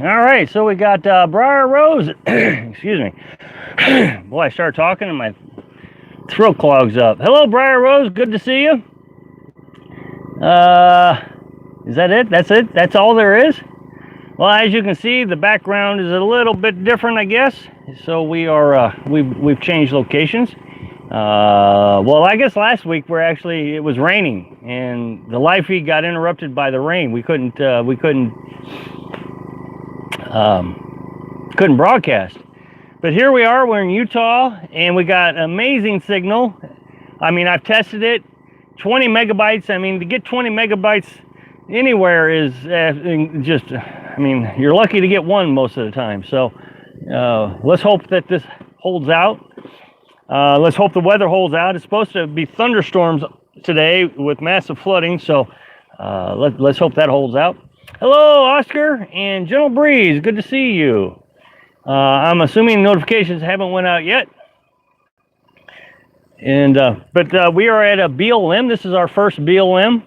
All right, so we got Briar Rose. Excuse me. Boy, I started talking and my throat clogs up. Hello, Briar Rose. Good to see you. Is that it? That's it? That's all there is? Well, as you can see, the background is a little bit different, I guess. So we are we've changed locations. Well, I guess last week it was raining and the live feed got interrupted by the rain. We couldn't broadcast. But here we are, we're in Utah and we got amazing signal. I mean, I've tested it, 20 megabytes. I mean, to get 20 megabytes anywhere is just, I mean, you're lucky to get one most of the time. So let's hope that this holds out. Let's hope the weather holds out. It's supposed to be thunderstorms today with massive flooding, so let's hope that holds out. Hello, Oscar and Gentle Breeze. Good to see you. I'm assuming notifications haven't went out yet. And but we are at a BLM. This is our first BLM.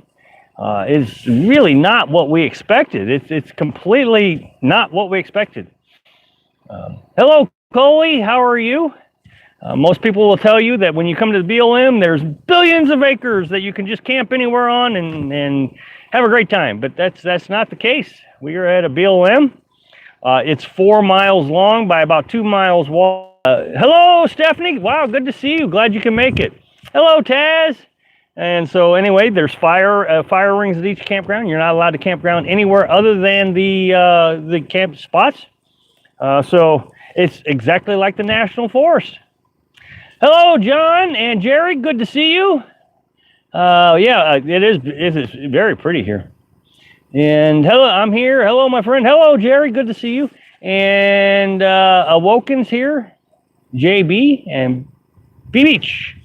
It's really not what we expected. It's completely not what we expected. Hello, Coley. How are you? Most people will tell you that when you come to the BLM, there's billions of acres that you can just camp anywhere on and have a great time. But that's not the case. We are at a BLM. It's 4 miles long by about 2 miles wide. Hello, Stephanie. Wow, good to see you. Glad you can make it. Hello, Taz. And so anyway, there's fire rings at each campground. You're not allowed to campground anywhere other than the camp spots. So it's exactly like the National Forest. Hello, John and Jerry. Good to see you. Yeah, it is very pretty here. And hello, I'm here. Hello, my friend. Hello, Jerry. Good to see you. And Awoken's here. JB and B Beach.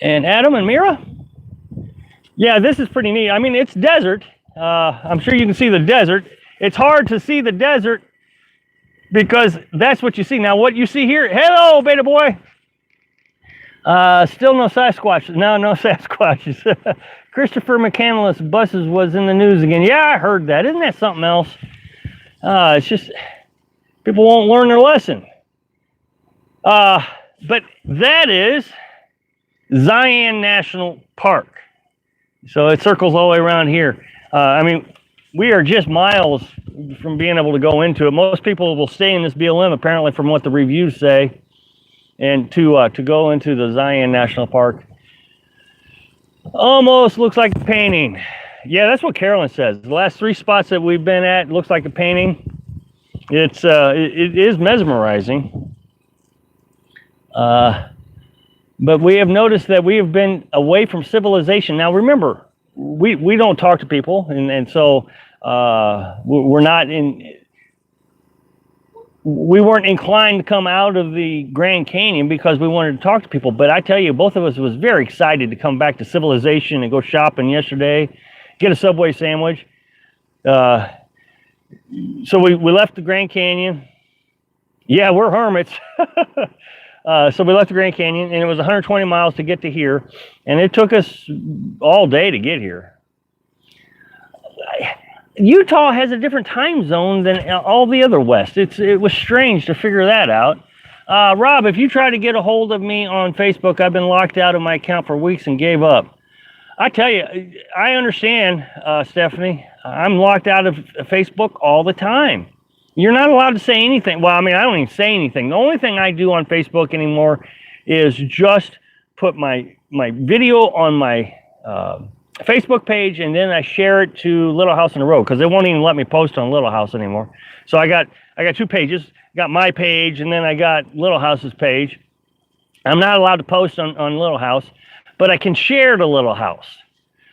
And Adam and Mira. Yeah, this is pretty neat. I mean, it's desert. I'm sure you can see the desert. It's hard to see the desert because that's what you see. Now, what you see here, hello, beta boy. Still no Sasquatch. No Sasquatches. Christopher McCandless buses was in the news again. Yeah, I heard that. Isn't that something else? It's just, people won't learn their lesson. But that is Zion National Park. So it circles all the way around here. I mean, we are just miles from being able to go into it. Most people will stay in this BLM, apparently, from what the reviews say, and to go into the Zion National Park. Almost looks like a painting. Yeah, that's what Carolyn says. The last 3 spots that we've been at looks like a painting. It is mesmerizing. But we have noticed that we have been away from civilization. Now, remember, we don't talk to people, and so we're not in. We weren't inclined to come out of the Grand Canyon because we wanted to talk to people. But I tell you, both of us was very excited to come back to civilization and go shopping yesterday, get a Subway sandwich. So we left the Grand Canyon. Yeah, we're hermits. So we left the Grand Canyon, and it was 120 miles to get to here, and it took us all day to get here. Utah has a different time zone than all the other West. It was strange to figure that out. Rob, if you try to get a hold of me on Facebook, I've been locked out of my account for weeks and gave up. I tell you, I understand, Stephanie. I'm locked out of Facebook all the time. You're not allowed to say anything. Well, I mean, I don't even say anything. The only thing I do on Facebook anymore is just put my video on my Facebook page, and then I share it to Little House on the Road because they won't even let me post on Little House anymore. So I got 2 pages. Got my page, and then I got Little House's page. I'm not allowed to post on Little House, but I can share to Little House.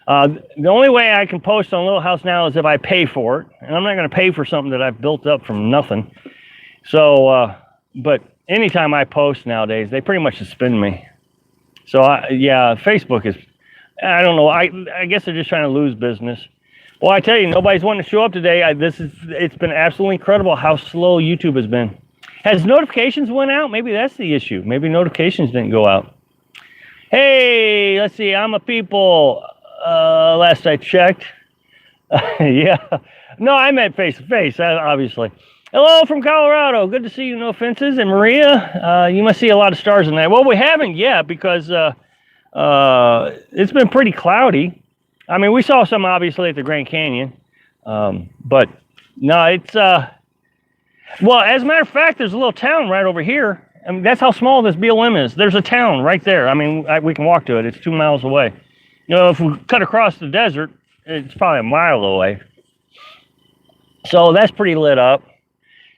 The only way I can post on Little House now is if I pay for it, and I'm not going to pay for something that I've built up from nothing. So, but anytime I post nowadays, they pretty much suspend me. So, yeah, Facebook is, I don't know, I guess they're just trying to lose business. Well, I tell you, nobody's wanting to show up today. It's been absolutely incredible how slow YouTube has been. Has notifications went out? Maybe that's the issue. Maybe notifications didn't go out. Hey, let's see, I'm a people. Last I checked. Yeah. No, I meant face to face, obviously. Hello from Colorado. Good to see you. No offenses. And Maria, you must see a lot of stars tonight. Well, we haven't yet because it's been pretty cloudy. I mean, we saw some obviously at the Grand Canyon, but no, it's well, as a matter of fact, there's a little town right over here. I mean, that's how small this BLM is. There's a town right there. I mean, we can walk to it. It's 2 miles away. You know, if we cut across the desert, it's probably a mile away. So that's pretty lit up.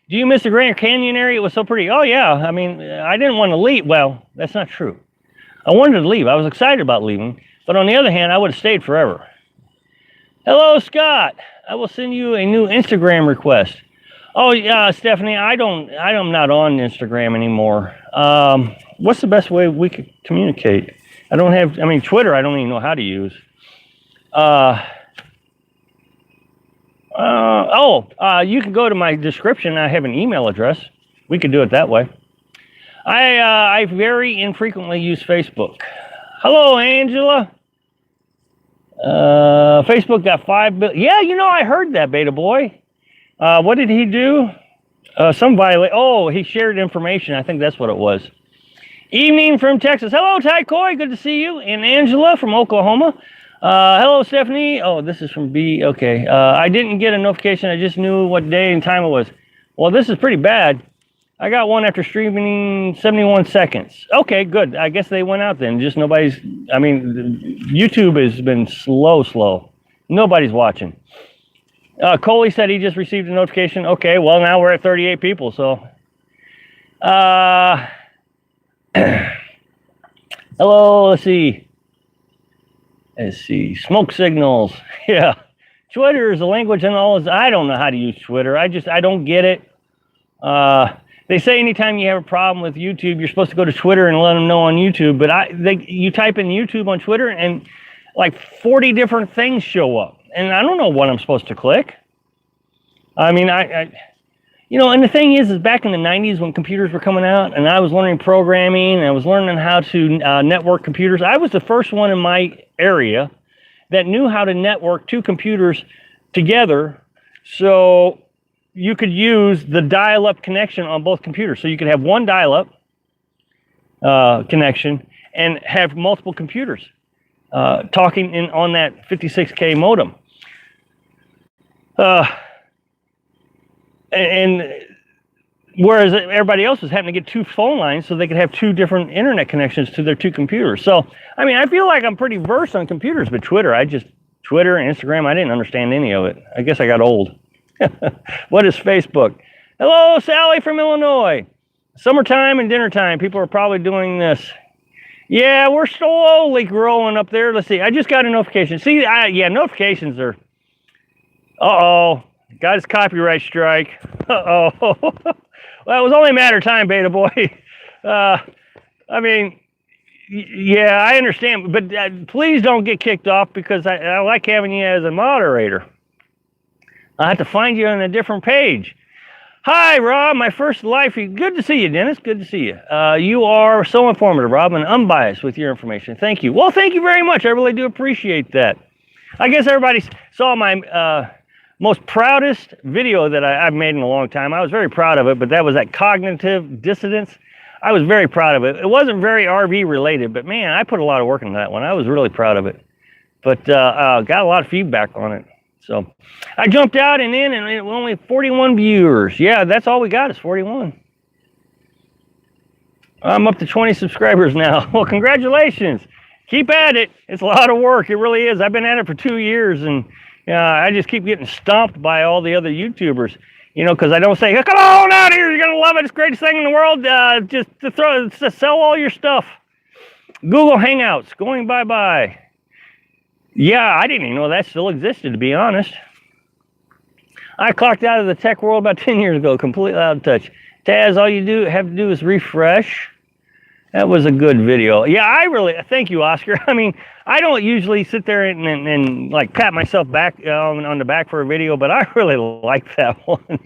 Do you miss the Grand Canyon area? It was so pretty. Oh, yeah. I mean, I didn't want to leave. Well, that's not true. I wanted to leave. I was excited about leaving. But on the other hand, I would have stayed forever. Hello, Scott. I will send you a new Instagram request. Oh, yeah, Stephanie, I'm not on Instagram anymore. What's the best way we could communicate? Twitter, I don't even know how to use. You can go to my description. I have an email address. We could do it that way. I very infrequently use Facebook. Hello, Angela. Facebook got 5 billion. Yeah, I heard that, Beta Boy. What did he do? He shared information. I think that's what it was. Evening from Texas. Hello, Ty Coy. Good to see you. And Angela from Oklahoma. Hello, Stephanie. Oh, this is from B. Okay. I didn't get a notification. I just knew what day and time it was. Well, this is pretty bad. I got one after streaming 71 seconds. Okay, good. I guess they went out then. Just YouTube has been slow. Nobody's watching. Coley said he just received a notification. Okay, well, now we're at 38 people, so. Hello, let's see. Smoke signals. Yeah. Twitter is a language and all. I don't know how to use Twitter. I don't get it. They say anytime you have a problem with YouTube, you're supposed to go to Twitter and let them know on YouTube. But you type in YouTube on Twitter and like 40 different things show up. And I don't know what I'm supposed to click. I mean, and the thing is back in the 90s when computers were coming out and I was learning programming and I was learning how to network computers, I was the first one in my area that knew how to network 2 computers together so you could use the dial-up connection on both computers. So you could have one dial-up connection and have multiple computers talking on that 56K modem. And whereas everybody else was having to get 2 phone lines so they could have 2 different internet connections to their 2 computers. So, I feel like I'm pretty versed on computers, but Twitter and Instagram, I didn't understand any of it. I guess I got old. What is Facebook? Hello, Sally from Illinois. Summertime and dinner time. People are probably doing this. Yeah, we're slowly growing up there. Let's see. I just got a notification. See, notifications are... Uh-oh. Got his copyright strike. Uh-oh. Well, it was only a matter of time, Beta Boy. Yeah, I understand. But please don't get kicked off because I like having you as a moderator. I have to find you on a different page. Hi, Rob. My first life. Good to see you, Dennis. Good to see you. You are so informative, Rob, and unbiased with your information. Thank you. Well, thank you very much. I really do appreciate that. I guess everybody saw my most proudest video that I've made in a long time. I was very proud of it, but that was that cognitive dissonance. I was very proud of it. It wasn't very RV related, but man, I put a lot of work into that one. I was really proud of it. But got a lot of feedback on it. So I jumped out and in, and only 41 viewers. Yeah, that's all we got is 41. I'm up to 20 subscribers now. Well, congratulations. Keep at it. It's a lot of work. It really is. I've been at it for 2 years, and I just keep getting stomped by all the other YouTubers. Because I don't say, come on out here, you're going to love it. It's the greatest thing in the world. Just to sell all your stuff. Google Hangouts, going bye-bye. Yeah, I didn't even know that still existed, to be honest. I clocked out of the tech world about 10 years ago, completely out of touch. Taz, all you have to do is refresh. That was a good video. Yeah, thank you, Oscar. I don't usually sit there and like pat myself back on the back for a video, but I really like that one.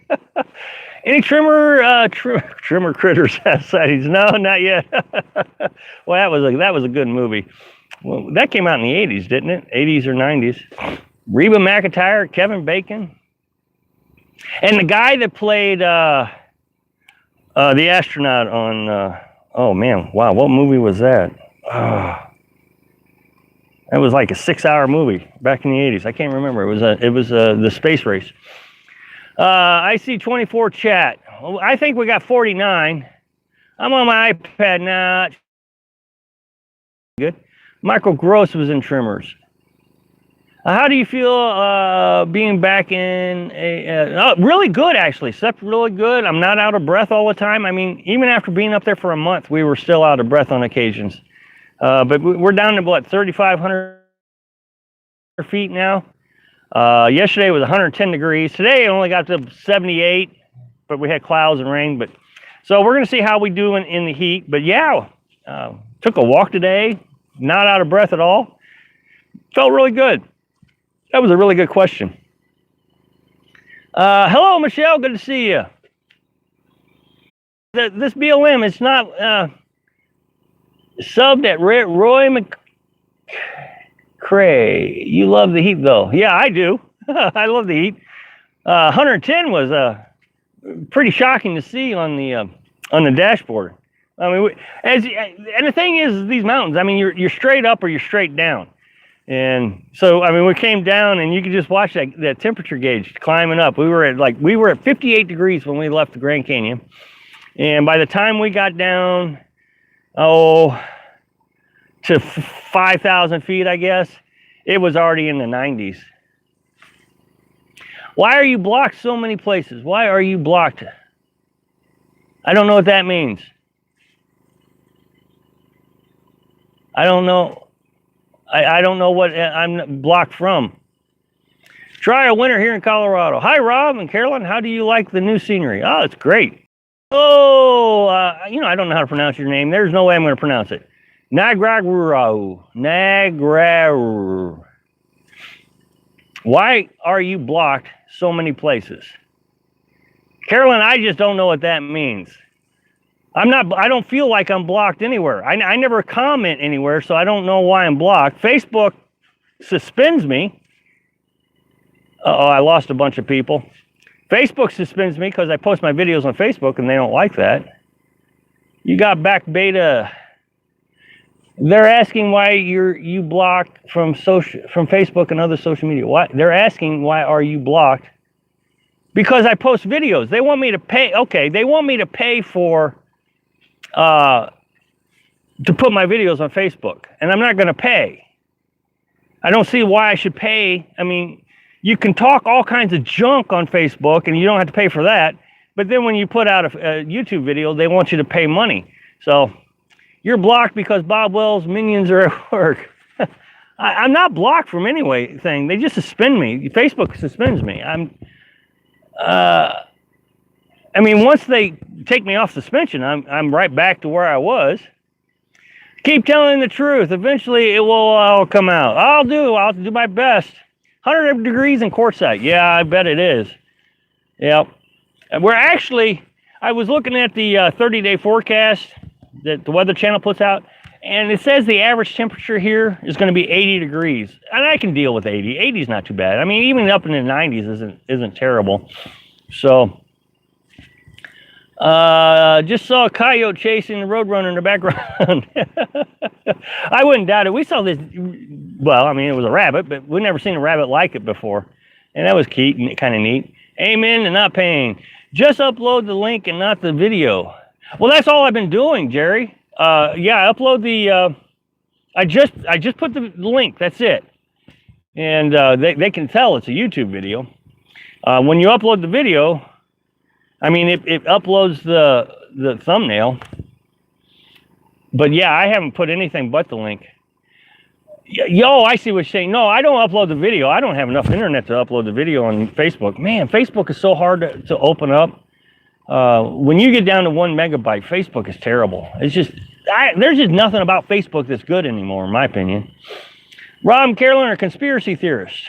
Any trimmer critters have sightings? No, not yet. Well, that was a good movie. Well, that came out in the 80s, didn't it? 80s or 90s. Reba McEntire, Kevin Bacon. And the guy that played the astronaut on, oh man, wow, what movie was that? That was like a 6-hour movie back in the 80s. I can't remember. It was the space race. I see 24 chat. I think we got 49. I'm on my iPad now. Good. Michael Gross was in Tremors. How do you feel being back in really good, actually. Slept really good. I'm not out of breath all the time. I mean, even after being up there for a month, we were still out of breath on occasions. But we're down to, what, 3,500 feet now? Yesterday was 110 degrees. Today it only got to 78, but we had clouds and rain. But so we're going to see how we do in the heat. But yeah, took a walk today. Not out of breath at all. Felt really good. That was a really good question. Hello, Michelle. Good to see you. This BLM, it's not subbed at Roy McCray. You love the heat, though. Yeah, I do. I love the heat. 110 was pretty shocking to see on the dashboard. I mean, and the thing is, these mountains, I mean, you're straight up or you're straight down. And so, I mean, we came down and you could just watch that temperature gauge climbing up. We were at 58 degrees when we left the Grand Canyon. And by the time we got down, to 5,000 feet, I guess, it was already in the 90s. Why are you blocked so many places? Why are you blocked? I don't know what that means. I don't know. I don't know what I'm blocked from. Try a winter here in Colorado. Hi, Rob and Carolyn. How do you like the new scenery? Oh, it's great. Oh, I don't know how to pronounce your name. There's no way I'm going to pronounce it. Nagraguru. Why are you blocked so many places? Carolyn, I just don't know what that means. I don't feel like I'm blocked anywhere. I never comment anywhere, so I don't know why I'm blocked. Facebook suspends me. Uh-oh, I lost a bunch of people. Facebook suspends me because I post my videos on Facebook and they don't like that. You got back beta. They're asking why you blocked from Facebook and other social media. Why? They're asking why are you blocked? Because I post videos. They want me to pay. Okay, they want me to pay for to put my videos on Facebook, and I'm not going to pay. I don't see why I should pay. I mean, you can talk all kinds of junk on Facebook, and you don't have to pay for that. But then when you put out a YouTube video, they want you to pay money. So you're blocked because Bob Wells' minions are at work. I'm not blocked from anything. They just suspend me. Facebook suspends me. I mean, once they take me off suspension, I'm right back to where I was. Keep telling the truth. Eventually, it will all come out. I'll do my best. 100 degrees in Quartzsite. Yeah, I bet it is. Yep. I was looking at the 30-day forecast that the Weather Channel puts out, and it says the average temperature here is going to be 80 degrees. And I can deal with 80. 80 is not too bad. I mean, even up in the 90s isn't terrible. So, just saw a coyote chasing the Roadrunner in the background. I wouldn't doubt it. We saw this, well, I mean, it was a rabbit, but we've never seen a rabbit like it before. And that was kind of neat. Amen to not paying. Just upload the link and not the video. Well, that's all I've been doing, Jerry. Yeah, upload the, I just put the link, that's it. And they can tell it's a YouTube video. When you upload the video, I mean, it uploads the thumbnail. But yeah, I haven't put anything but the link. Yo, I see what you're saying. No, I don't upload the video. I don't have enough internet to upload the video on Facebook. Man, Facebook is so hard to open up. When you get down to 1 megabyte, Facebook is terrible. It's just, there's just nothing about Facebook that's good anymore, in my opinion. Rob and Carolyn are conspiracy theorists.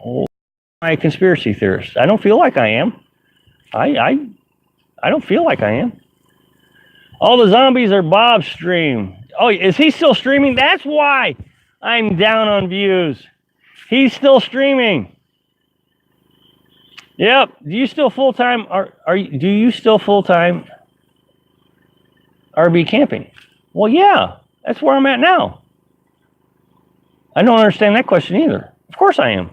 Oh, I'm a conspiracy theorist. I don't feel like I am. I don't feel like I am. All the zombies are Bob's stream. Oh, is he still streaming? That's why I'm down on views. He's still streaming. Yep. Do you still full-time? Do you still full-time RV camping? Well, yeah. That's where I'm at now. I don't understand that question either. Of course I am.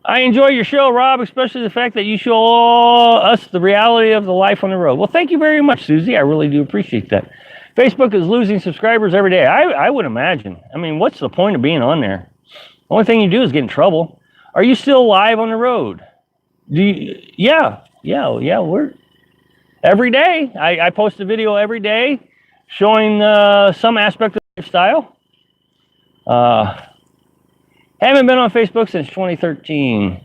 I enjoy your show, Rob, especially the fact that you show us the reality of the life on the road. Well, thank you very much, Susie. I really do appreciate that. Facebook is losing subscribers every day. I would imagine. I mean, what's the point of being on there? The only thing you do is get in trouble. Are you still live on the road? Yeah. We're every day. I post a video every day showing some aspect of lifestyle. Haven't been on Facebook since 2013.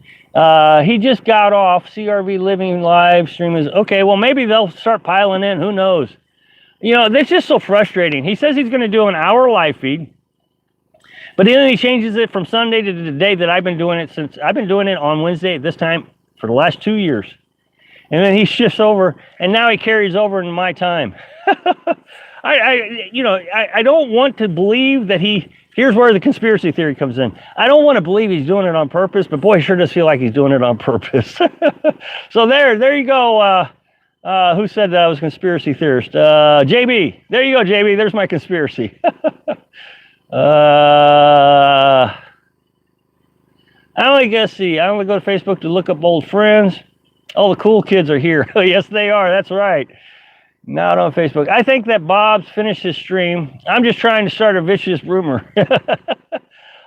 He just got off. CRV Living live stream is okay. Well, maybe they'll start piling in. Who knows? You know, that's just so frustrating. He says he's going to do an hour live feed, but then he changes it from Sunday to the day that I've been doing it since. I've been doing it on Wednesday at this time for the last 2 years. And then he shifts over, and now he carries over in my time. I don't want to believe that here's where the conspiracy theory comes in. I don't want to believe he's doing it on purpose, but boy, it sure does feel like he's doing it on purpose. So there you go. Who said that I was a conspiracy theorist? JB. There you go, JB. There's my conspiracy. I only go to Facebook to look up old friends. All the cool kids are here. Yes, they are. That's right. Not on Facebook. I think that Bob's finished his stream. I'm just trying to start a vicious rumor.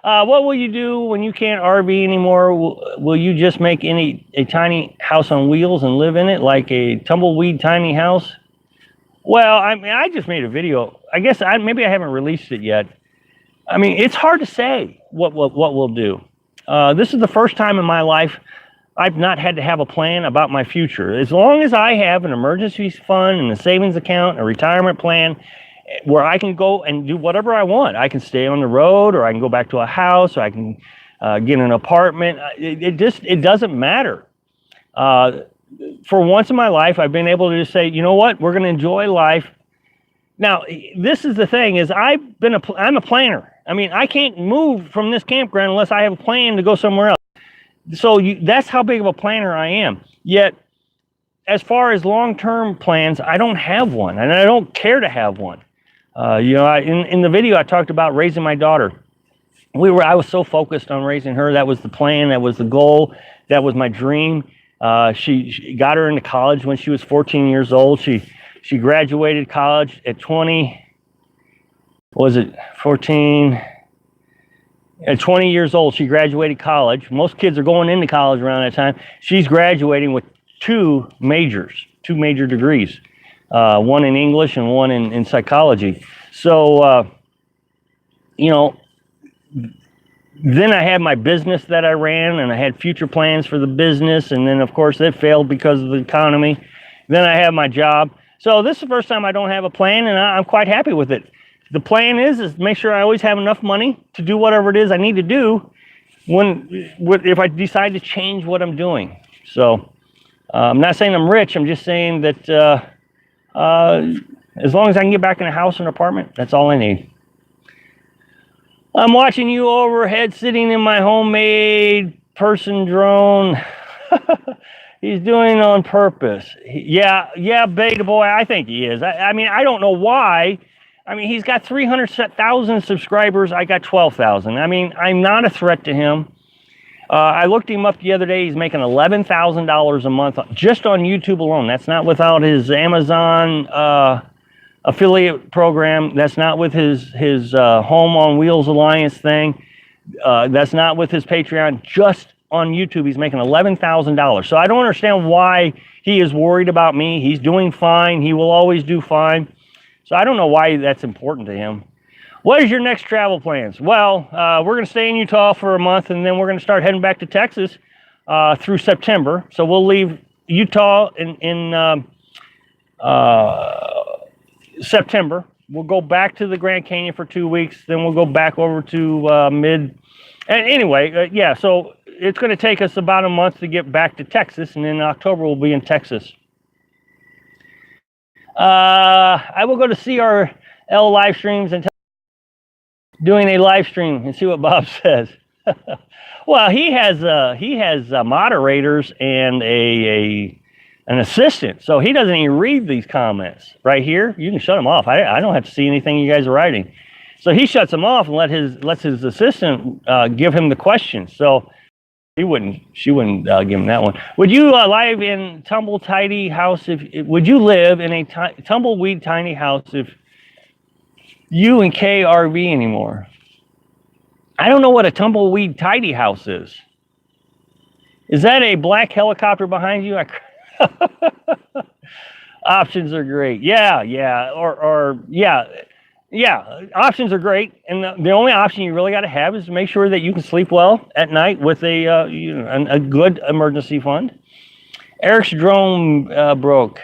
What will you do when you can't RV anymore? Will you just make a tiny house on wheels and live in it, like a tumbleweed tiny house? Well, I mean, I just made a video. I guess maybe I haven't released it yet. I mean, it's hard to say what we'll do. This is the first time in my life I've not had to have a plan about my future. As long as I have an emergency fund and a savings account, a retirement plan, where I can go and do whatever I want. I can stay on the road, or I can go back to a house, or I can get an apartment. It doesn't matter. For once in my life, I've been able to just say, you know what, we're going to enjoy life. Now, this is the thing, is I'm a planner. I mean, I can't move from this campground unless I have a plan to go somewhere else. So that's how big of a planner I am. Yet, as far as long-term plans, I don't have one, and I don't care to have one. In the video, I talked about raising my daughter. I was so focused on raising her. That was the plan. That was the goal. That was my dream. She got her into college when she was 14 years old. She graduated college at 14? At 20 years old, she graduated college. Most kids are going into college around that time. She's graduating with two major degrees, one in English and one in psychology. So, then I had my business that I ran, and I had future plans for the business, and then, of course, it failed because of the economy. Then I have my job. So this is the first time I don't have a plan, and I'm quite happy with it. The plan is make sure I always have enough money to do whatever it is I need to do if I decide to change what I'm doing. So I'm not saying I'm rich. I'm just saying that as long as I can get back in a house or an apartment, that's all I need. I'm watching you overhead sitting in my homemade person drone. He's doing it on purpose. Yeah, beta boy, I think he is. I mean, I don't know why. I mean, he's got 300,000 subscribers. I got 12,000. I mean, I'm not a threat to him. I looked him up the other day. He's making $11,000 a month just on YouTube alone. That's not without his Amazon affiliate program. That's not with his Home on Wheels Alliance thing. That's not with his Patreon. Just on YouTube, he's making $11,000. So I don't understand why he is worried about me. He's doing fine. He will always do fine. So I don't know why that's important to him. What is your next travel plans? Well, we're going to stay in Utah for a month, and then we're going to start heading back to Texas through September. So we'll leave Utah in September. We'll go back to the Grand Canyon for 2 weeks. Then we'll go back over to so it's going to take us about a month to get back to Texas, and in October we'll be in Texas. I will go to CRL live streams and doing a live stream and see what Bob says. Well, he has moderators and an assistant, so he doesn't even read these comments right here. You can shut them off. I don't have to see anything you guys are writing. So he shuts them off and lets his assistant give him the questions. So she wouldn't give him that one. Would you live in tidy house would you live in a tumbleweed tiny house if you and Kay RV anymore? I don't know what a tumbleweed tidy house is. Is that a black helicopter behind you? Options are great. Yeah. Options are great, and the only option you really got to have is to make sure that you can sleep well at night with a good emergency fund. Eric's drone broke.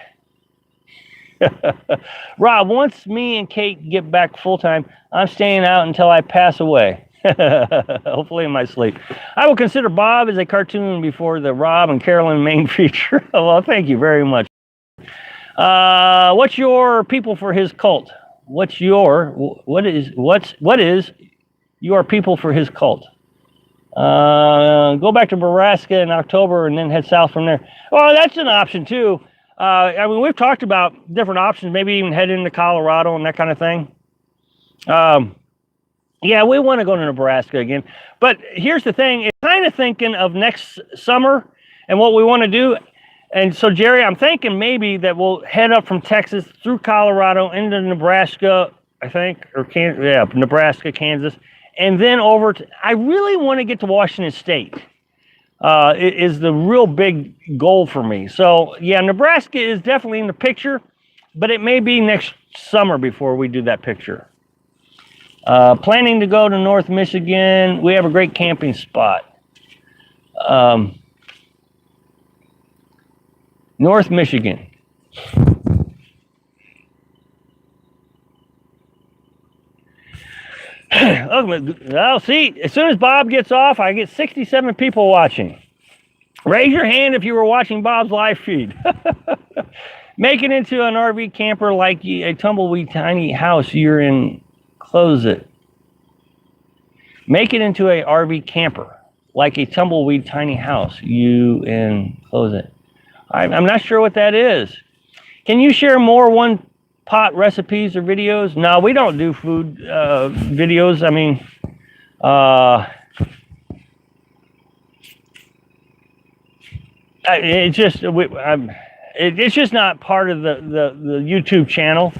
Rob, once me and Kate get back full time, I'm staying out until I pass away. Hopefully in my sleep. I will consider Bob as a cartoon before the Rob and Carolyn main feature. Well, thank you very much. What's your people for his cult? What is your people for his cult? Go back to Nebraska in October and then head south from there. Well, that's an option too. I mean, we've talked about different options, maybe even head into Colorado and that kind of thing. Yeah, we want to go to Nebraska again. But here's the thing, it's kind of thinking of next summer and what we want to do. And so, Jerry, I'm thinking maybe that we'll head up from Texas through Colorado into Nebraska, I think, or Nebraska, Kansas, and then over to, I really want to get to Washington State. It is the real big goal for me. So, yeah, Nebraska is definitely in the picture, but it may be next summer before we do that picture. Planning to go to North Michigan. We have a great camping spot. North Michigan. I'll see. As soon as Bob gets off, I get 67 people watching. Raise your hand if you were watching Bob's live feed. Make it into an RV camper like a tumbleweed tiny house you're in. Close it. Make it into a RV camper like a tumbleweed tiny house. Close it. I'm not sure what that is. Can you share more one-pot recipes or videos? No, we don't do food videos. I mean, it's just not part of the YouTube channel.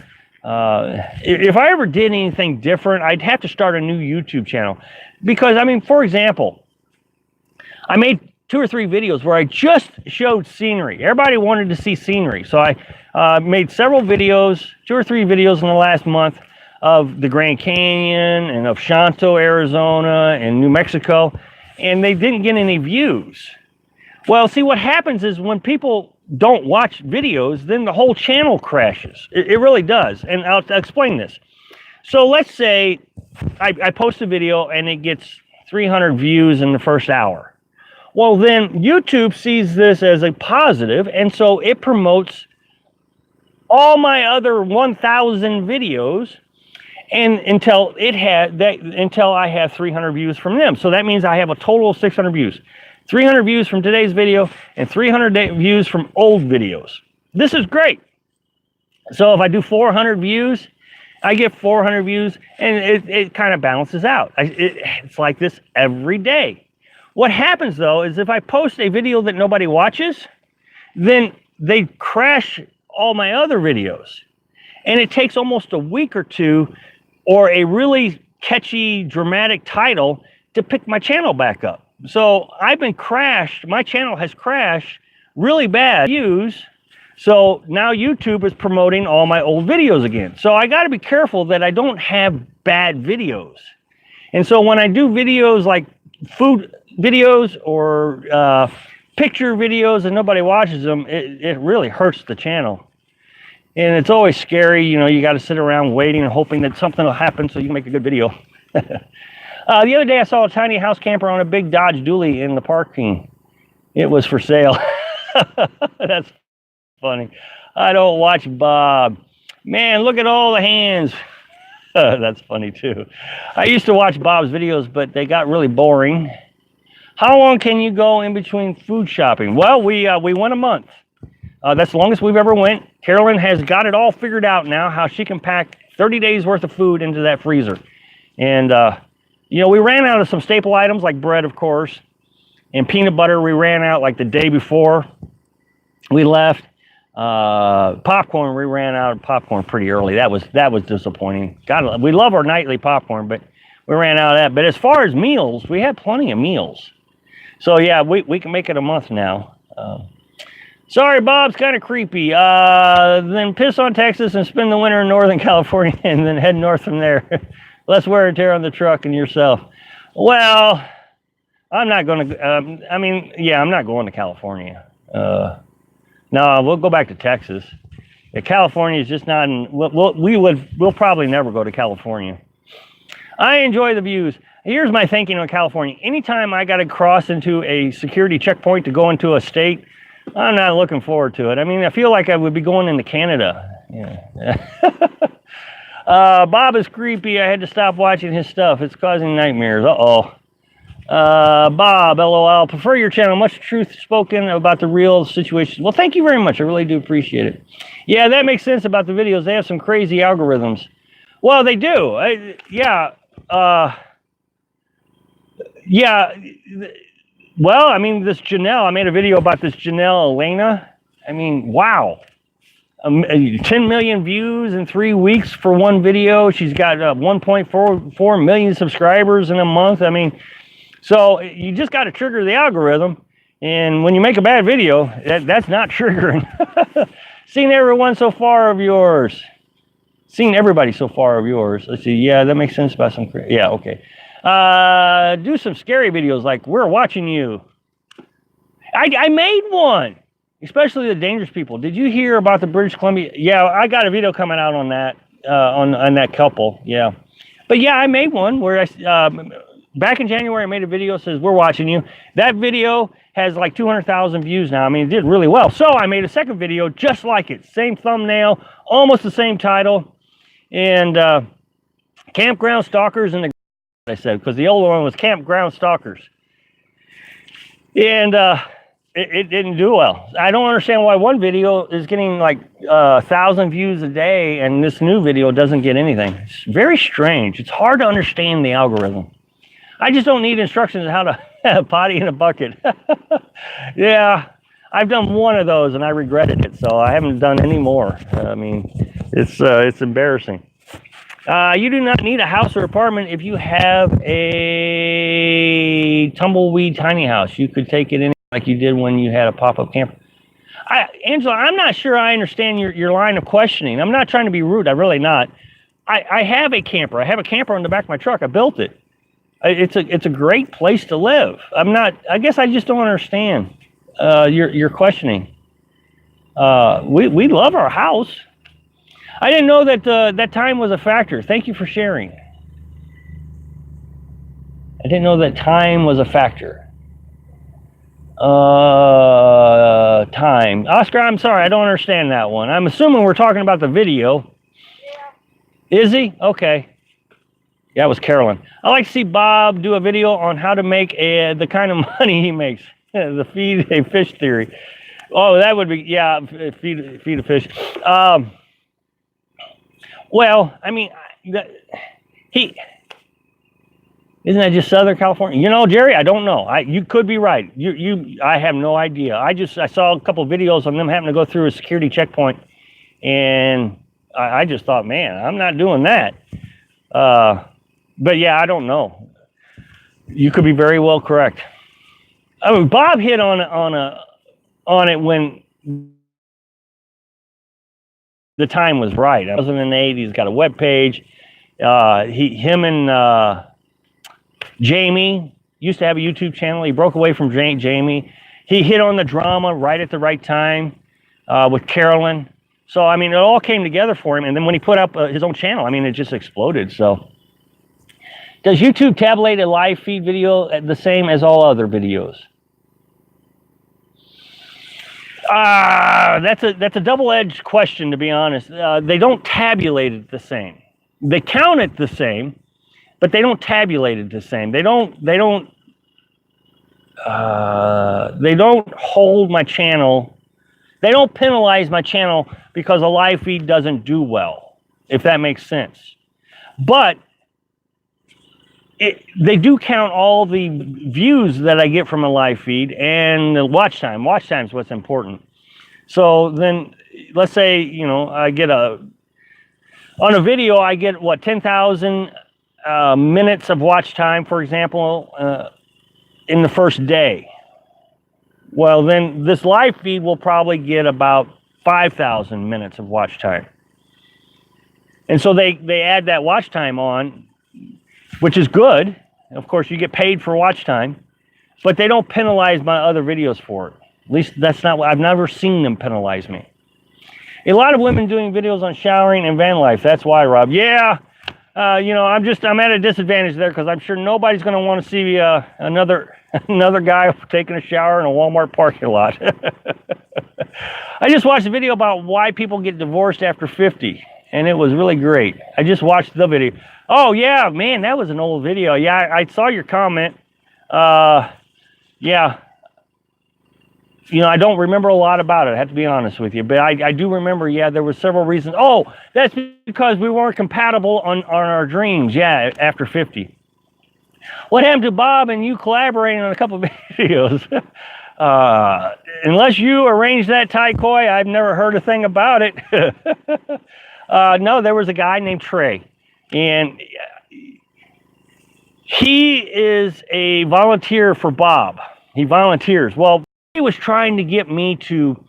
If I ever did anything different, I'd have to start a new YouTube channel. Because, I mean, for example, I made 2 or 3 videos where I just showed scenery. Everybody wanted to see scenery. So I made several videos, 2 or 3 videos in the last month of the Grand Canyon and of Shanto, Arizona and New Mexico. And they didn't get any views. Well, see, what happens is when people don't watch videos, then the whole channel crashes. It really does. And I'll explain this. So let's say I post a video and it gets 300 views in the first hour. Well, then YouTube sees this as a positive, and so it promotes all my other 1,000 videos and until I have 300 views from them. So that means I have a total of 600 views. 300 views from today's video and 300 views from old videos. This is great. So if I do 400 views, I get 400 views, and it kind of balances out. It's like this every day. What happens, though, is if I post a video that nobody watches, then they crash all my other videos. And it takes almost a week or two or a really catchy, dramatic title to pick my channel back up. So I've been crashed. My channel has crashed really bad views. So now YouTube is promoting all my old videos again. So I got to be careful that I don't have bad videos. And so when I do videos like food videos or picture videos and nobody watches them, it really hurts the channel. And it's always scary. You know, you got to sit around waiting and hoping that something will happen so you can make a good video. The other day I saw a tiny house camper on a big Dodge Dually in the parking. It was for sale. That's funny. I don't watch Bob. Man, look at all the hands. That's funny too. I used to watch Bob's videos, but they got really boring. How long can you go in between food shopping? Well, we went a month. That's the longest we've ever went. Carolyn has got it all figured out now, how she can pack 30 days worth of food into that freezer. And, you know, we ran out of some staple items like bread, of course, and peanut butter. We ran out like the day before we left. Popcorn, we ran out of popcorn pretty early. That was disappointing. God, we love our nightly popcorn, but we ran out of that. But as far as meals, we had plenty of meals. So yeah, we can make it a month now. Sorry, Bob's kind of creepy. Then piss on Texas and spend the winter in Northern California and then head north from there. Less wear and tear on the truck and yourself. Well, I'm not going to, I'm not going to California. No, we'll go back to Texas. Yeah, California is just not in, we'll probably never go to California. I enjoy the views. Here's my thinking on California. Anytime I got to cross into a security checkpoint to go into a state, I'm not looking forward to it. I mean, I feel like I would be going into Canada. Yeah. Bob is creepy. I had to stop watching his stuff. It's causing nightmares. Uh-oh. Bob, LOL. Prefer your channel. Much truth spoken about the real situation. Well, thank you very much. I really do appreciate it. Yeah, that makes sense about the videos. They have some crazy algorithms. Well, they do. Yeah. Well, I mean, this Janelle, I made a video about this Janelle Elena. I mean, wow. 10 million views in 3 weeks for one video. She's got 1.44 million subscribers in a month. I mean, so you just got to trigger the algorithm. And when you make a bad video, that's not triggering. Seen everyone so far of yours. Seen everybody so far of yours. Let's see. Yeah, that makes sense about some. Yeah, okay. Do some scary videos like we're watching you. I made one, especially the dangerous people. Did you hear about the British Columbia? Yeah, I got a video coming out on that, on that couple. Yeah, but yeah, I made one where back in January I made a video that says we're watching you. That video has like 200,000 views now. I mean, it did really well. So I made a second video just like it, same thumbnail, almost the same title, and campground stalkers and the. I said, because the old one was campground stalkers, and it didn't do well. I don't understand why one video is getting like 1,000 views a day and this new video doesn't get anything. It's very strange. It's hard to understand the algorithm. I just don't need instructions on how to potty in a bucket. Yeah, I've done one of those and I regretted it, so I haven't done any more. I mean, it's embarrassing. You do not need a house or apartment if you have a tumbleweed tiny house. You could take it in like you did when you had a pop-up camper. Angela, I'm not sure I understand your line of questioning. I'm not trying to be rude. I'm really not. I have a camper. I have a camper on the back of my truck. I built it. It's a great place to live. I guess I just don't understand your questioning. We love our house. I didn't know that that time was a factor. Thank you for sharing. I didn't know that time was a factor. Time. Oscar, I'm sorry, I don't understand that one. I'm assuming we're talking about the video. Yeah. Is he? Okay. Yeah, it was Carolyn. I like to see Bob do a video on how to make the kind of money he makes. The feed a fish theory. Oh, that would be, yeah, feed a fish. Well, I mean, isn't that just Southern California? You know, Jerry, I don't know. You could be right. I have no idea. I saw a couple of videos on them having to go through a security checkpoint, and I just thought, man, I'm not doing that. But yeah, I don't know. You could be very well correct. I mean, Bob hit on it when the time was right. 2008, he's got a web page. Him and Jamie used to have a YouTube channel. He broke away from Jamie. He hit on the drama right at the right time with Carolyn. So, I mean, it all came together for him. And then when he put up his own channel, I mean, it just exploded. So, does YouTube tabulate a live feed video the same as all other videos? That's a double-edged question, to be honest. They don't tabulate it the same. They count it the same, but they don't tabulate it the same. They don't hold my channel. They don't penalize my channel because a live feed doesn't do well, if that makes sense. But they do count all the views that I get from a live feed and the watch time. Watch time is what's important. So then, let's say, you know, I get on a video, I get, what, 10,000 minutes of watch time, for example, in the first day. Well, then this live feed will probably get about 5,000 minutes of watch time. And so they add that watch time on, which is good. Of course, you get paid for watch time, but they don't penalize my other videos for it. At least that's not what I've never seen them penalize me. A lot of women doing videos on showering and van life. That's why, Rob. Yeah, you know, I'm at a disadvantage there because I'm sure nobody's going to want to see another guy taking a shower in a Walmart parking lot. I just watched a video about why people get divorced after 50, and it was really great. I just watched the video. Oh, yeah, man, that was an old video. Yeah, I saw your comment. Yeah. You know, I don't remember a lot about it, I have to be honest with you. But I do remember, yeah, there were several reasons. Oh, that's because we weren't compatible on our dreams, yeah, after 50. What happened to Bob and you collaborating on a couple of videos? Unless you arranged that taikoi, I've never heard a thing about it. No, there was a guy named Trey. And he is a volunteer for Bob. He volunteers. Well, he was trying to get me to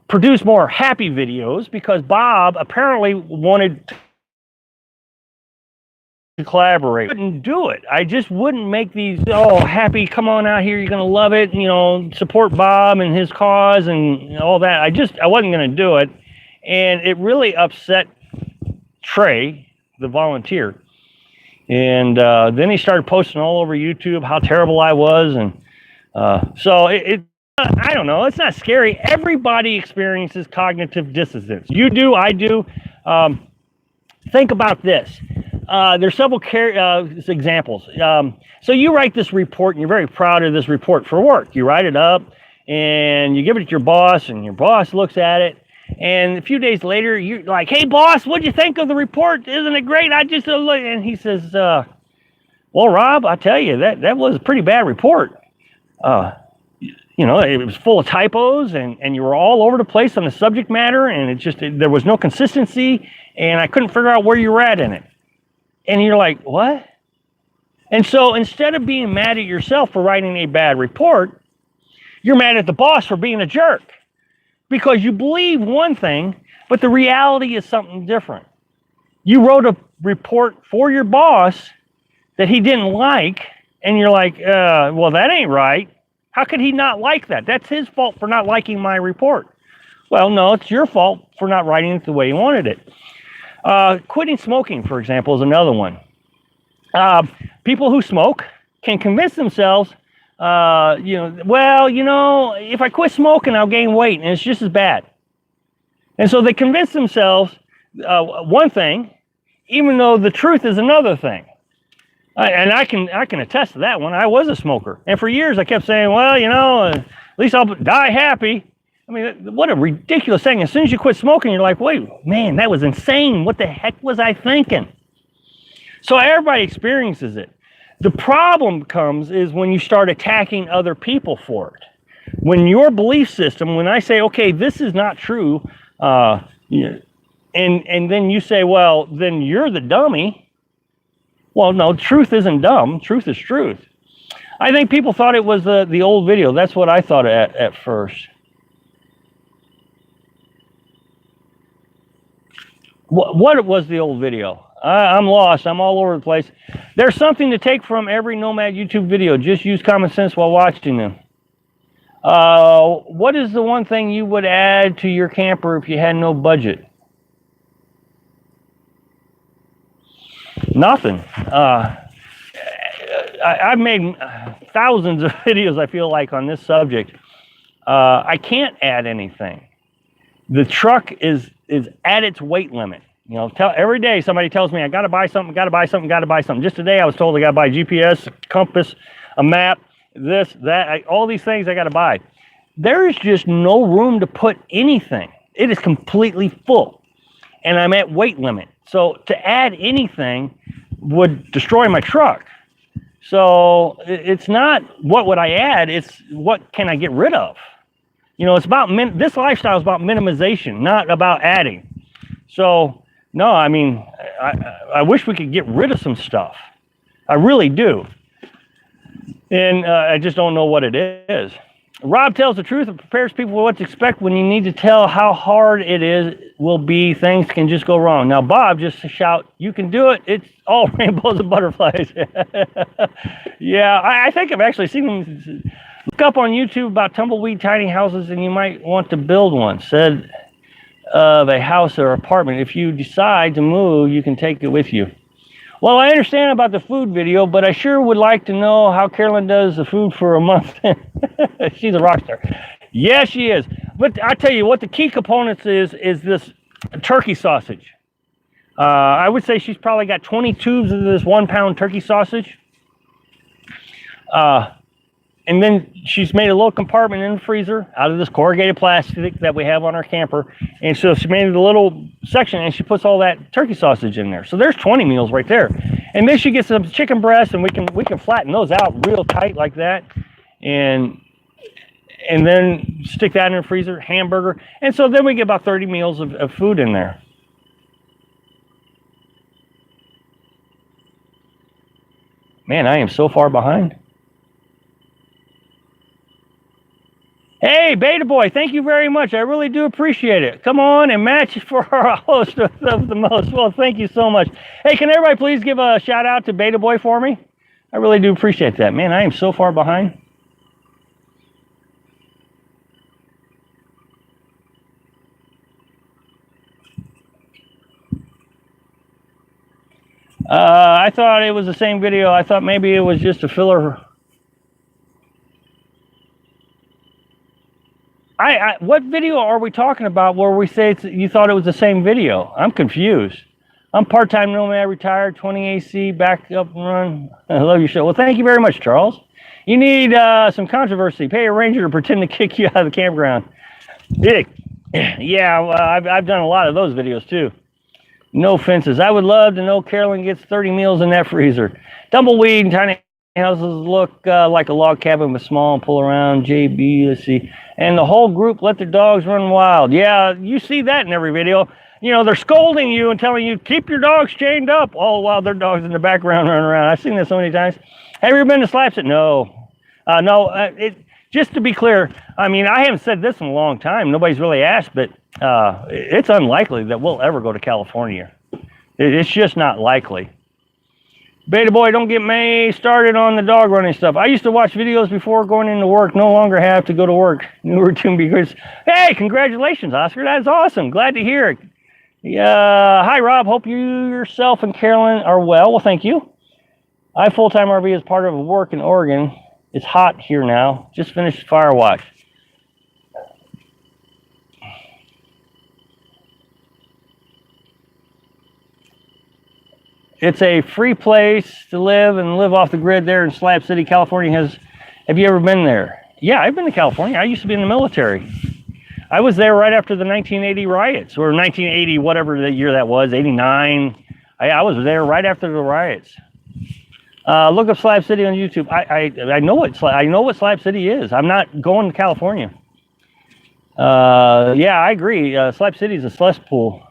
produce more happy videos because Bob apparently wanted to collaborate. I couldn't do it. I just wouldn't make these, oh, happy, come on out here, you're going to love it, you know, support Bob and his cause and all that. I wasn't going to do it. And it really upset Trey, the volunteer. And then he started posting all over YouTube how terrible I was. And so I don't know, it's not scary. Everybody experiences cognitive dissonance. You do, I do. Think about this. There's several examples. So you write this report and you're very proud of this report for work. You write it up and you give it to your boss and your boss looks at it. And a few days later, you're like, hey, boss, what'd you think of the report? Isn't it great? I just look. And he says, well, Rob, I tell you, that was a pretty bad report. You know, it was full of typos and you were all over the place on the subject matter. And there was no consistency. And I couldn't figure out where you were at in it. And you're like, what? And so instead of being mad at yourself for writing a bad report, you're mad at the boss for being a jerk. Because you believe one thing, but the reality is something different. You wrote a report for your boss that he didn't like, and you're like, well, that ain't right. How could he not like that? That's his fault for not liking my report. Well, no, it's your fault for not writing it the way you wanted it. Quitting smoking, for example, is another one. People who smoke can convince themselves well, you know, if I quit smoking, I'll gain weight, and it's just as bad. And so they convince themselves one thing, even though the truth is another thing. And I can attest to that one. I was a smoker, and for years I kept saying, well, you know, at least I'll die happy. I mean, what a ridiculous thing. As soon as you quit smoking, you're like, wait, man, that was insane. What the heck was I thinking? So everybody experiences it. The problem comes is when you start attacking other people for it. When your belief system, when I say, okay, this is not true, and then you say, well, then you're the dummy. Well, no, truth isn't dumb. Truth is truth. I think people thought it was the old video. That's what I thought at first. What was the old video? I'm lost. I'm all over the place. There's something to take from every Nomad YouTube video. Just use common sense while watching them. What is the one thing you would add to your camper if you had no budget? Nothing. I've made thousands of videos, I feel like, on this subject. I can't add anything. The truck is at its weight limit. You know, every day somebody tells me I got to buy something, got to buy something, got to buy something. Just today I was told I got to buy GPS, a compass, a map, this, that, all these things I got to buy. There is just no room to put anything. It is completely full, and I'm at weight limit. So to add anything would destroy my truck. So it's not what would I add, it's what can I get rid of. You know, it's about, this lifestyle is about minimization, not about adding. So, no, I mean, I wish we could get rid of some stuff. I really do. And I just don't know what it is. Rob tells the truth and prepares people for what to expect when you need to tell how hard it will be. Things can just go wrong. Now, Bob just shout, you can do it. It's all rainbows and butterflies. Yeah, I think I've actually seen them. Look up on YouTube about tumbleweed tiny houses and you might want to build one. Said of a house or apartment. If you decide to move, you can take it with you. Well, I understand about the food video, but I sure would like to know how Carolyn does the food for a month. She's a rock star. Yeah, she is. But I tell you what the key components is this turkey sausage. I would say she's probably got 20 tubes of this 1 pound turkey sausage. And then she's made a little compartment in the freezer out of this corrugated plastic that we have on our camper. And so she made a little section and she puts all that turkey sausage in there. So there's 20 meals right there. And then she gets some chicken breasts and we can flatten those out real tight like that. And then stick that in the freezer, hamburger. And so then we get about 30 meals of food in there. Man, I am so far behind. Hey, Beta Boy, thank you very much. I really do appreciate it. Come on and match for our host of the most. Well, thank you so much. Hey, can everybody please give a shout out to Beta Boy for me? I really do appreciate that. Man, I am so far behind. I thought it was the same video. I thought maybe it was just a filler. What video are we talking about where we say you thought it was the same video? I'm confused. I'm part-time nomad, retired, 20 AC, back up and run. I love your show. Well, thank you very much, Charles. You need some controversy. Pay a ranger to pretend to kick you out of the campground. Yeah, well, I've done a lot of those videos too. No fences. I would love to know Carolyn gets 30 meals in that freezer. Tumbleweed and tiny houses look like a log cabin with small and pull around. JB, let's see. And the whole group let their dogs run wild. Yeah, you see that in every video. You know, they're scolding you and telling you, keep your dogs chained up, all while their dogs in the background running around. I've seen this so many times. Have you ever been to Slaps It? No. Just to be clear, I mean, I haven't said this in a long time. Nobody's really asked, but it's unlikely that we'll ever go to California. It's just not likely. Beta Boy, don't get me started on the dog running stuff. I used to watch videos before going into work. No longer have to go to work. Newer to because, hey, congratulations, Oscar. That's awesome. Glad to hear it. Hi, Rob. Hope you yourself and Carolyn are well. Well, thank you. I full-time RV as part of work in Oregon. It's hot here now. Just finished fire watch. It's a free place to live and live off the grid there in Slab City, California. Have you ever been there? Yeah, I've been to California. I used to be in the military. I was there right after the 1980 riots, or 1980, whatever the year that was, 89. I was there right after the riots. Look up Slab City on YouTube. I know what Slab City is. I'm not going to California. Yeah, I agree. Slab City is a cesspool.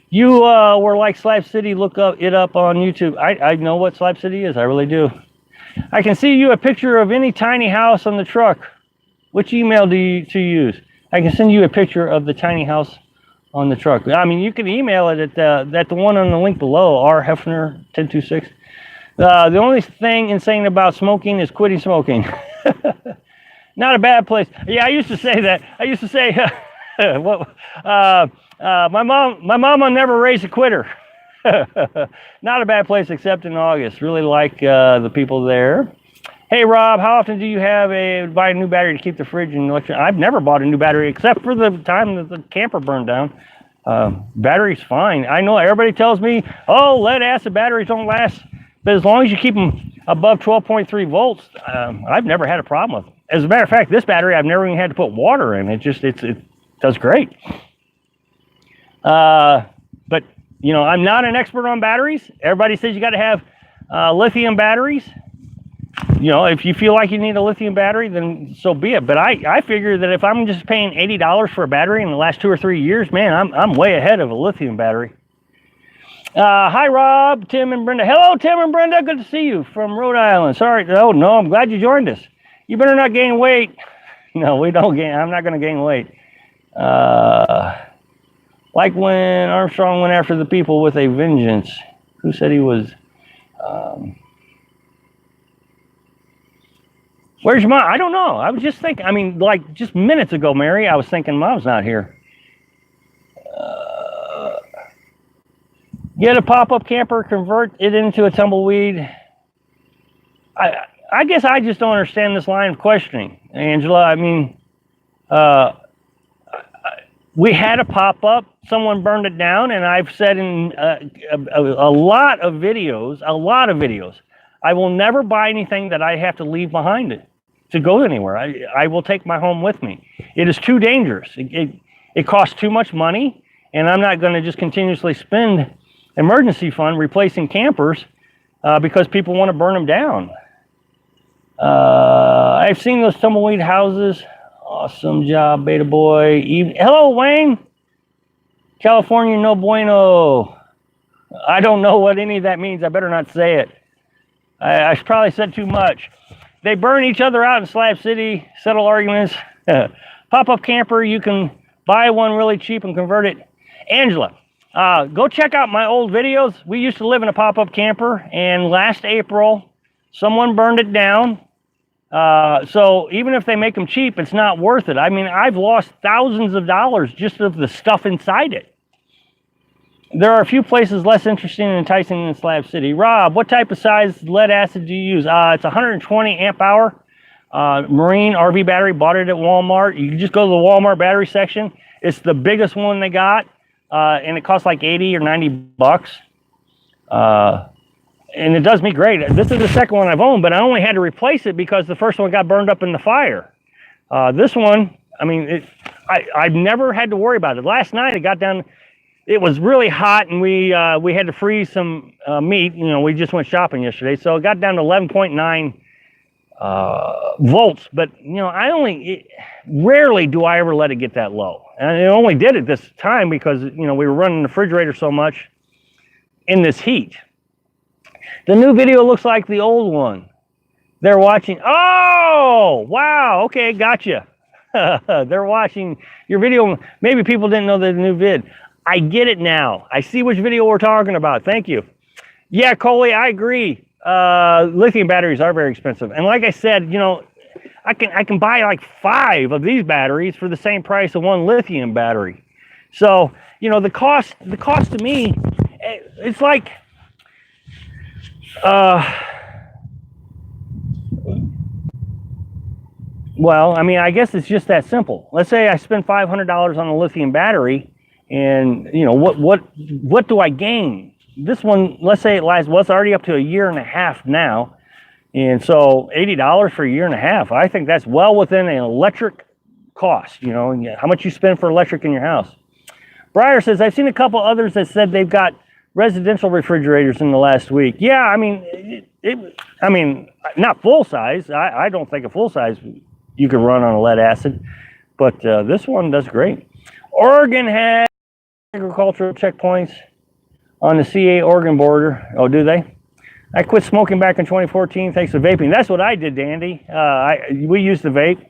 You were like Slab City. Look it up on YouTube. I know what Slab City is. I really do. I can see you a picture of any tiny house on the truck. Which email do you use? I can send you a picture of the tiny house on the truck. I mean, you can email it at the one on the link below, rhefner1026. The only thing insane about smoking is quitting smoking. Not a bad place. Yeah, I used to say that. I used to say, my mom will never raise a quitter. Not a bad place except in August. Really like the people there. Hey Rob, how often do you buy a new battery to keep the fridge in electric? I've never bought a new battery except for the time that the camper burned down. Battery's fine. I know everybody tells me, oh, lead acid batteries don't last, but as long as you keep them above 12.3 volts, I've never had a problem with it. As a matter of fact, this battery, I've never even had to put water in. It does great. But, you know, I'm not an expert on batteries. Everybody says you got to have lithium batteries. You know, if you feel like you need a lithium battery, then so be it. But I figure that if I'm just paying $80 for a battery in the last 2 or 3 years, man, I'm way ahead of a lithium battery. Hi, Rob, Tim, and Brenda. Hello, Tim and Brenda. Good to see you from Rhode Island. Sorry. Oh, no, I'm glad you joined us. You better not gain weight. No, we don't gain. I'm not going to gain weight. Like when Armstrong went after the people with a vengeance. Who said he was... Where's your mom? I don't know. I was just thinking, I mean, like just minutes ago, Mary, I was thinking Mom's not here. Get a pop-up camper, convert it into a tumbleweed. I guess I just don't understand this line of questioning, Angela. I mean, we had a pop-up, someone burned it down, and I've said in a lot of videos, I will never buy anything that I have to leave behind it to go anywhere. I will take my home with me. It is too dangerous. It costs too much money, and I'm not going to just continuously spend emergency fund replacing campers because people want to burn them down. I've seen those tumbleweed houses. Awesome job, Beta Boy. Hello, Wayne. California no bueno. I don't know what any of that means. I better not say it. I probably said too much. They burn each other out in Slab City, settle arguments. Pop-up camper, you can buy one really cheap and convert it. Angela, go check out my old videos. We used to live in a pop-up camper, and last April, someone burned it down. So even if they make them cheap, it's not worth it. I mean, I've lost thousands of dollars just of the stuff inside it. There are a few places less interesting and enticing than Slab City. Rob, what type of size lead acid do you use? It's 120 amp hour marine RV battery. Bought it at Walmart. You can just go to the Walmart battery section. It's the biggest one they got, and it costs like 80 or 90 bucks. And it does me great. This is the second one I've owned, but I only had to replace it because the first one got burned up in the fire. This one, I mean, I've never had to worry about it. Last night it got down. It was really hot, and we had to freeze some meat. You know, we just went shopping yesterday, so it got down to 11.9 volts. But you know, rarely do I ever let it get that low, and I only did it this time because you know we were running the refrigerator so much in this heat. The new video looks like the old one. They're watching. Oh, wow. Okay, gotcha. They're watching your video. Maybe people didn't know the new vid. I get it now. I see which video we're talking about. Thank you. Yeah, Coley, I agree. Lithium batteries are very expensive. And like I said, you know, I can buy like 5 of these batteries for the same price of one lithium battery. So, you know, the cost to me, it's like, well, I mean, I guess it's just that simple. Let's say I spend $500 on a lithium battery, and you know what do I gain? This one, let's say it lasts. Well, it's already up to a year and a half now, and so $80 for a year and a half. I think that's well within an electric cost. You know, how much you spend for electric in your house. Breyer says, I've seen a couple others that said they've got residential refrigerators in the last week. Yeah, I mean, I mean, not full size. I don't think a full size you could run on a lead acid, but this one does great. Oregon has agricultural checkpoints on the CA-Oregon border. Oh, do they? I quit smoking back in 2014 thanks to vaping. That's what I did, Dandy. We used the vape.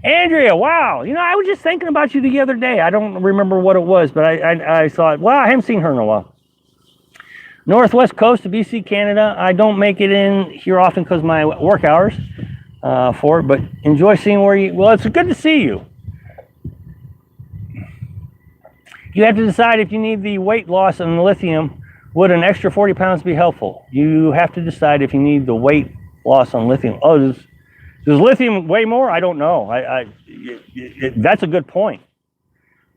Andrea, wow. You know, I was just thinking about you the other day. I don't remember what it was, but I thought, wow, I haven't seen her in a while. Northwest coast of BC, Canada. I don't make it in here often because of my work hours for it, but enjoy seeing where you... Well, it's good to see you. You have to decide if you need the weight loss in the lithium. Would an extra 40 pounds be helpful? You have to decide if you need the weight loss on lithium. Oh, does lithium weigh more? I don't know. That's a good point.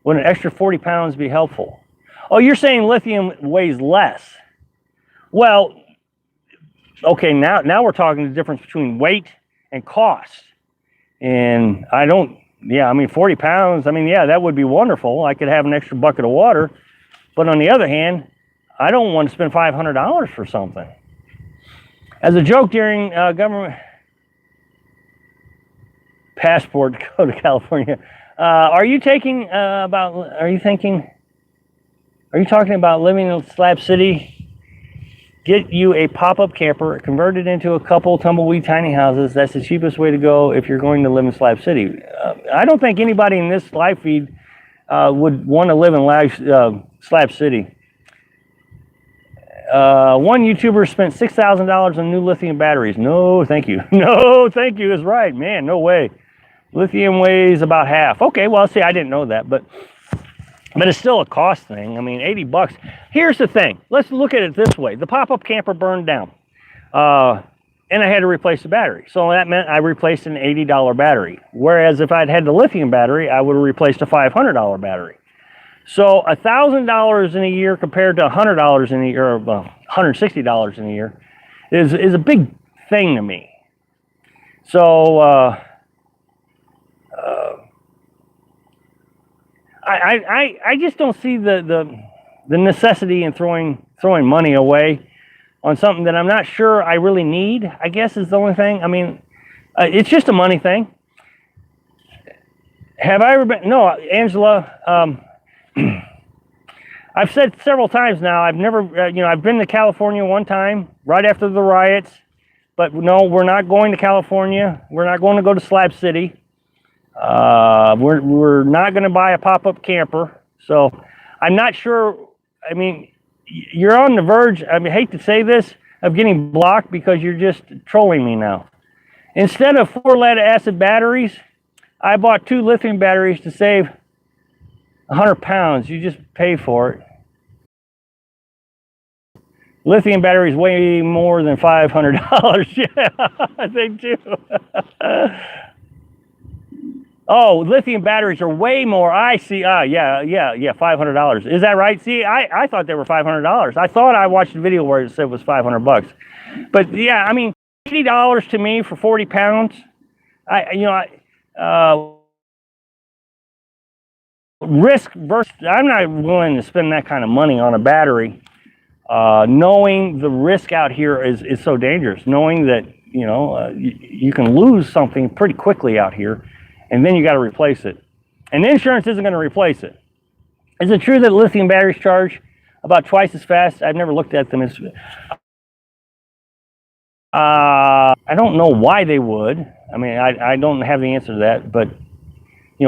Would an extra 40 pounds be helpful? Oh, you're saying lithium weighs less. Well, okay, now we're talking the difference between weight and cost. And I don't, yeah, I mean, 40 pounds, I mean, yeah, that would be wonderful. I could have an extra bucket of water. But on the other hand, I don't want to spend $500 for something. As a joke during government passport to go to California, are you talking about living in Slab City? Get you a pop-up camper, convert it into a couple tumbleweed tiny houses. That's the cheapest way to go if you're going to live in Slab City. I don't think anybody in this live feed would want to live in Slab City. One YouTuber spent $6,000 on new lithium batteries. No, thank you. No, thank you is right. Man, no way. Lithium weighs about half. Okay, well, see, I didn't know that, but it's still a cost thing. I mean, 80 bucks. Here's the thing. Let's look at it this way. The pop-up camper burned down, and I had to replace the battery. So that meant I replaced an $80 battery. Whereas if I'd had the lithium battery, I would have replaced a $500 battery. So $1,000 in a year compared to $100 in a year, or $160 in a year, is a big thing to me. So I just don't see the necessity in throwing money away on something that I'm not sure I really need, I guess is the only thing. I mean, it's just a money thing. Have I ever been? No, Angela. I've said several times now, I've never, I've been to California one time, right after the riots, but no, we're not going to California. We're not going to go to Slab City. We're not going to buy a pop-up camper. So I'm not sure. I mean, you're on the verge, I hate to say this, of getting blocked because you're just trolling me now. Instead of 4 lead acid batteries, I bought 2 lithium batteries to save 100 pounds. You just pay for it. Lithium batteries weigh more than $500. Yeah, they do. Oh, lithium batteries are way more. I see. Yeah, $500. Is that right? See, I thought they were $500. I thought I watched a video where it said it was 500 bucks. But yeah, I mean, $80 to me for 40 pounds. Risk versus, I'm not willing to spend that kind of money on a battery, knowing the risk out here is so dangerous, knowing that, you can lose something pretty quickly out here, and then you got to replace it. And the insurance isn't going to replace it. Is it true that lithium batteries charge about twice as fast? I've never looked at them. I don't know why they would. I mean, I don't have the answer to that, but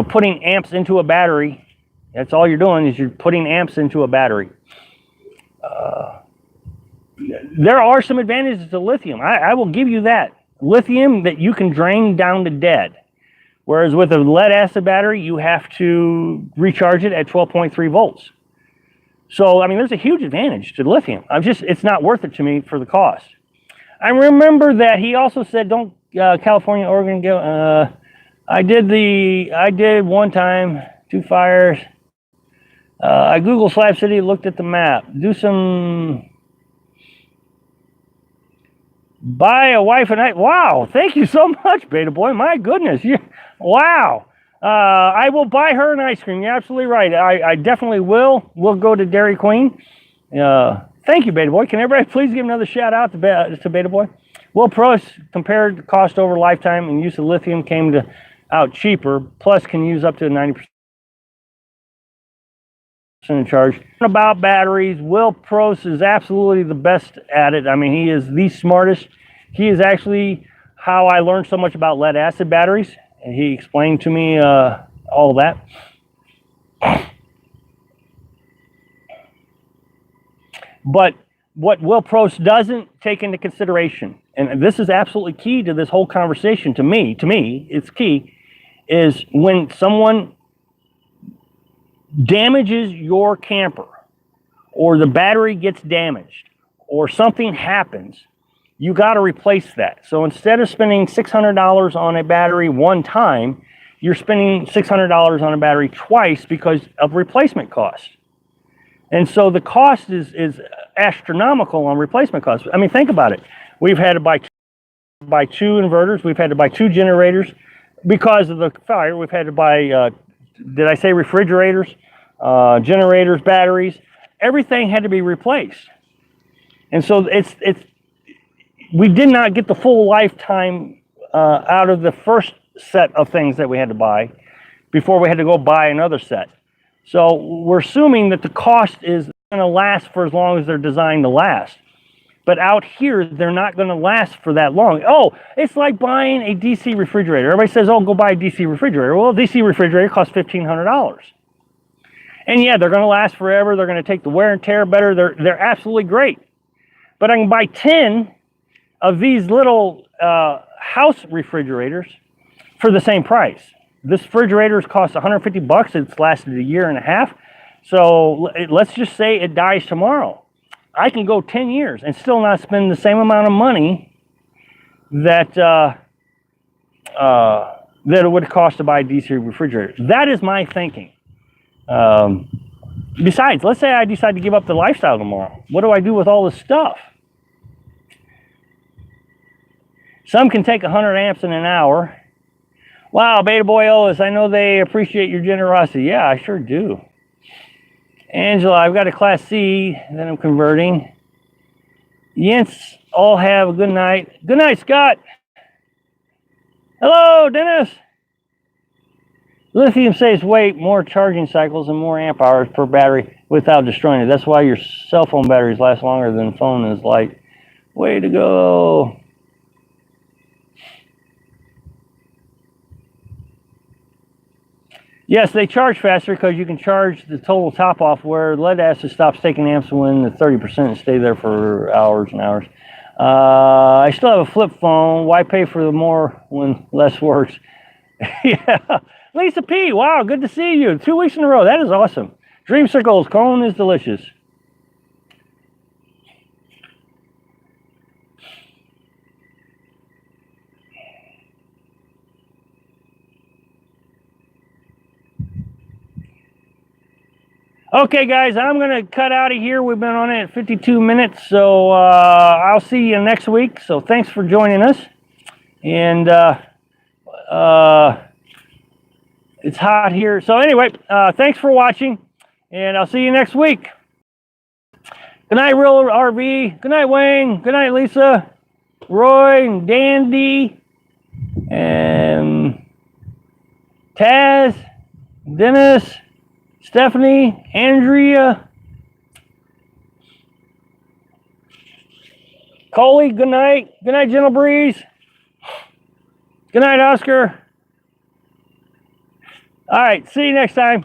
putting amps into a battery, that's all you're doing is you're putting amps into a battery. There are some advantages to lithium. I will give you that. Lithium that you can drain down to dead. Whereas with a lead acid battery, you have to recharge it at 12.3 volts. So, I mean, there's a huge advantage to lithium. It's not worth it to me for the cost. I remember that he also said, don't California, Oregon go. I did one time, 2 fires. I Googled Slab City, looked at the map. Buy a wife and I. Wow, thank you so much, Beta Boy. My goodness, wow. I will buy her an ice cream. You're absolutely right. I definitely will. We'll go to Dairy Queen. Thank you, Beta Boy. Can everybody please give another shout out to Beta Boy? Well, pros compared cost over lifetime and use of lithium came out cheaper. Plus, can use up to 90% charge. About batteries, Will Prost is absolutely the best at it. I mean, he is the smartest. He is actually how I learned so much about lead acid batteries, and he explained to me all that. But what Will Prost doesn't take into consideration, and this is absolutely key to this whole conversation, to me, it's key, is when someone damages your camper, or the battery gets damaged, or something happens, you got to replace that. So instead of spending $600 on a battery one time, you're spending $600 on a battery twice because of replacement costs. And so the cost is astronomical on replacement costs. I mean, think about it. We've had to buy two inverters. We've had to buy 2 generators because of the fire. We've had to buy, did I say refrigerators, generators, batteries? Everything had to be replaced. And so we did not get the full lifetime out of the first set of things that we had to buy before we had to go buy another set. So we're assuming that the cost is going to last for as long as they're designed to last. But out here, they're not going to last for that long. Oh, it's like buying a DC refrigerator. Everybody says, oh, go buy a DC refrigerator. Well, a DC refrigerator costs $1,500. And yeah, they're going to last forever. They're going to take the wear and tear better. They're absolutely great. But I can buy 10 of these little house refrigerators for the same price. This refrigerator costs $150. It's lasted a year and a half. So let's just say it dies tomorrow. I can go 10 years and still not spend the same amount of money that it would cost to buy a DC refrigerator. That is my thinking. Besides, let's say I decide to give up the lifestyle tomorrow. What do I do with all this stuff? Some can take 100 amps in an hour. Wow, Beta Boy Otis, I know they appreciate your generosity. Yeah, I sure do. Angela, I've got a Class C that I'm converting. Yents, all have a good night. Good night, Scott. Hello, Dennis. Lithium saves weight, more charging cycles, and more amp hours per battery without destroying it. That's why your cell phone batteries last longer than phone is light. Way to go. Yes, they charge faster because you can charge the total top off, where lead acid stops taking amps when the 30% and stay there for hours and hours. I still have a flip phone. Why pay for the more when less works? Yeah. Lisa P, wow, good to see you. 2 weeks in a row. That is awesome. Dreamsicles, cone is delicious. Okay, guys, I'm going to cut out of here. We've been on it at 52 minutes, so I'll see you next week. So thanks for joining us. And it's hot here. So anyway, thanks for watching, and I'll see you next week. Good night, Real RV. Good night, Wayne. Good night, Lisa, Roy, and Dandy, and Taz, Dennis, Stephanie, Andrea, Coley, good night. Good night, Gentle Breeze. Good night, Oscar. All right, see you next time.